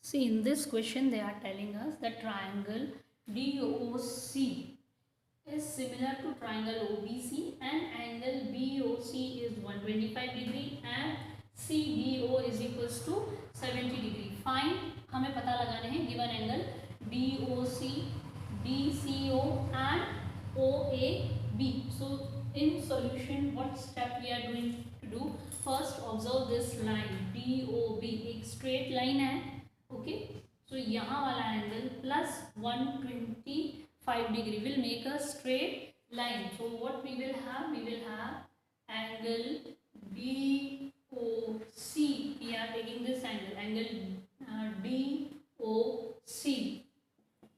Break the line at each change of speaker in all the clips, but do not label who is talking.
See, in this question they are telling us that triangle DOC is similar to triangle OBC and angle BOC is 125 degree and CDO is equals to 70 degree. Find, हमें पता लगाने हैं given angle DOC, DCO and OAB. So in solution what step we are going to do? First observe this line DOB, एक straight line है. Okay, so यहाँ वाला angle plus 125 degree will make a straight line. So what we will have? We will have angle DOC. We are taking this angle DOC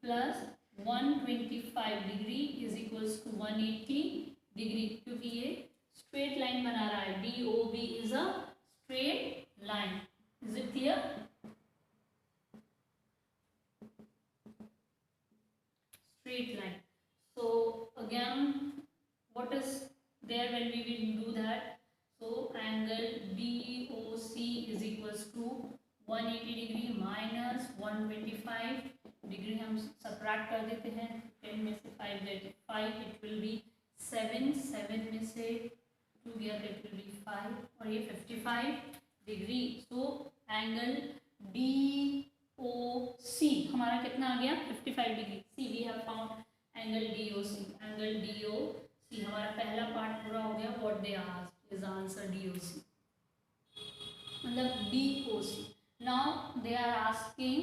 plus 125 degree is equals to 180 degree, क्योंकि ये straight line बना रहा है. DOB is a straight line. Is it clear? Straight line. So again, what is there when we will do that? So angle DOC is equals to 180 degree minus 125 degree. हम subtract कर देते हैं. 10 में से 5 देते 5, it will be 7. 7 में से 2 गया तो it will be 5 और ये 55 degree. So angle DOC हमारा कितना आ गया? 55 degree. See we have found angle DOC. Angle DOC हमारा पहला पार्ट पूरा हो गया. What they asked is answer DOC, मतलब DOC. Now they are asking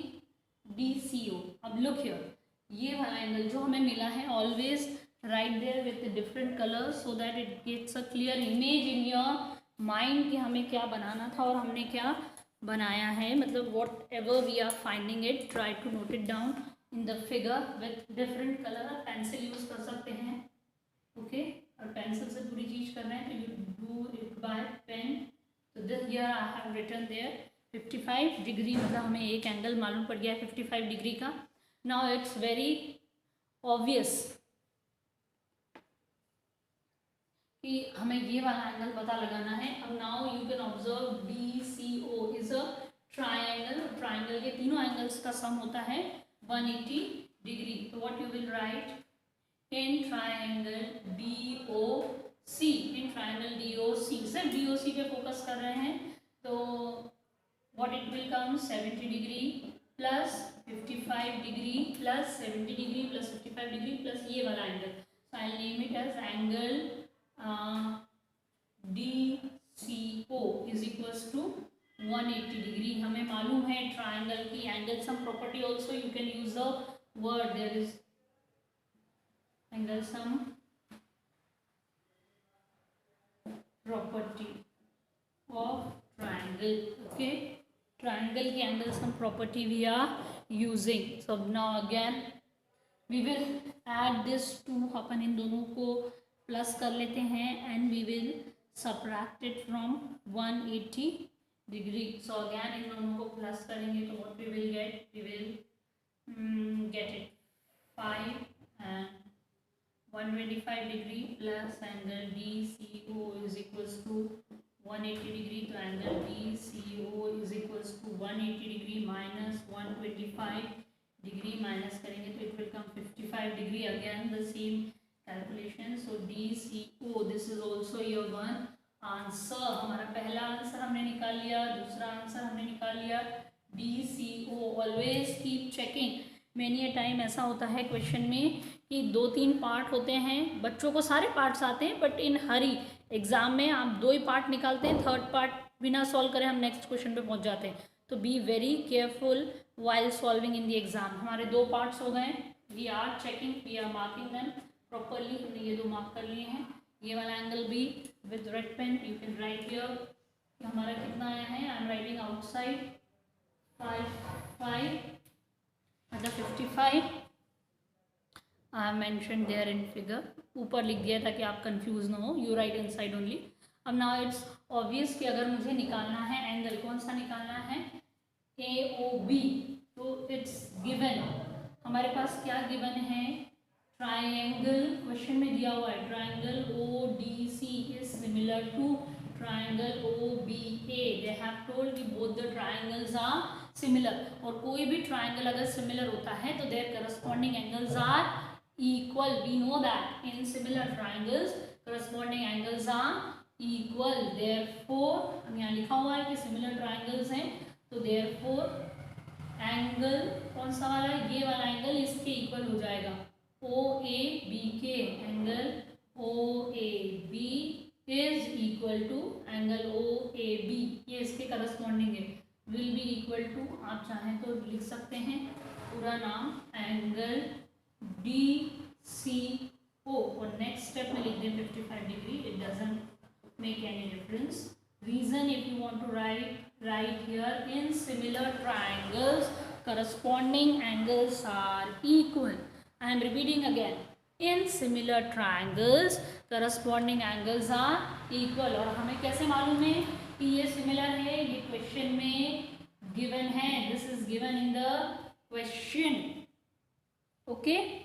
DCO. अब लुक हियर, ये वाला एंगल जो हमें मिला है, always write there with different colours so that it gets a clear image in your mind कि हमें क्या बनाना था और हमने क्या बनाया है. मतलब whatever we are finding it, try to note it down in the figure with different colour. आप पेंसिल यूज कर सकते हैं. ओके, और पेंसिल से पूरी चीज कर रहे हैं तो you do it by pen. तो this here I have written there 55 degree, मतलब हमें एक एंगल मालूम पड़ गया है 55 डिग्री का. नाउ इट्स वेरी ऑब्वियस कि हमें ये वाला एंगल पता लगाना है. अब now you can observe DCO is a triangle. Triangle के तीनों एंगल्स का सम होता है 180 डिग्री. तो what you will write in triangle DOC. In triangle DOC, सिर्फ DOC पे फोकस कर रहे हैं तो what it will come 70 degree plus 55 degree plus 70 degree plus 55 degree plus ये वाला angle. So I name it as angle DCO is equals to 180 degree. हमें मालूम है ट्राइंगल की angle sum property. Also you can use the word, there is angle sum property of triangle. Okay, triangle की angle sum property we are using. So now again we will add this two. अपन इन दोनों को plus कर लेते हैं and we will subtract it from 180 degree. So again इन दोनों को प्लस करेंगे तो what we will get, we will get it 5 and 125 degree plus angle DCO is equals to 180 degree. तो angle DCO is equals to 180 degree minus 125 degree. Minus करेंगे तो it will come 55 degree. Again the same calculation. So DCO this is also your one answer. हमारा पहला answer हमने निकाल लिया, दूसरा answer हमने निकाल लिया. DCO. Always keep checking. Many a time ऐसा होता है क्वेश्चन में कि 2-3 पार्ट होते हैं, बच्चों को सारे पार्ट्स आते हैं बट इन हरी एग्जाम में आप 2 ही पार्ट निकालते हैं, थर्ड पार्ट बिना सॉल्व करें हम नेक्स्ट क्वेश्चन पे पहुंच जाते हैं. तो be very careful while solving in the exam. हमारे 2 पार्ट्स हो गए. We are checking, we are marking them properly. हमने ये 2 मार्क कर लिए हैं. ये वाला एंगल भी with red pen you can write here. हमारा कितना आया है, आई एम राइटिंग आउटसाइड 5 मतलब 55. I have mention there in figure. ऊपर लिख दिया ताकि आप कंफ्यूज ना हो. You write inside only. अब नाउ इट्स ऑब्वियस कि अगर मुझे निकालना है एंगल, कौन सा निकालना है, AOB. तो इट्स गिवन, हमारे पास क्या गिवन है, ट्राइंगल. क्वेश्चन में दिया हुआ है triangle ODC is similar to triangle OBA. They have told me both the triangles are similar, और कोई भी ट्राइंगल अगर सिमिलर होता है तो their corresponding angles are equal. We know that in similar triangles corresponding angles are equal. Therefore यहाँ लिखा हुआ है कि सिमिलर ट्राइंगल्स हैं, तो देयरफॉर एंगल कौन सा वाला है, ये वाला एंगल इसके इक्वल हो जाएगा. ओ ए बी के angle O A B is equal to angle O A B, ये इसके करस्पॉन्डिंग है. विल बी इक्वल टू, आप चाहें तो लिख सकते हैं पूरा नाम, एंगल डी सी ओ, और नेक्स्ट स्टेप में लिख दें 55 degree. It doesn't make any difference. Reason, if you want to write here, in similar triangles corresponding angles are equal. I am repeating again, in similar triangles corresponding angles are equal. और हमें कैसे मालूम है कि ये similar है, ये question में given है. This is given in the question. Okay.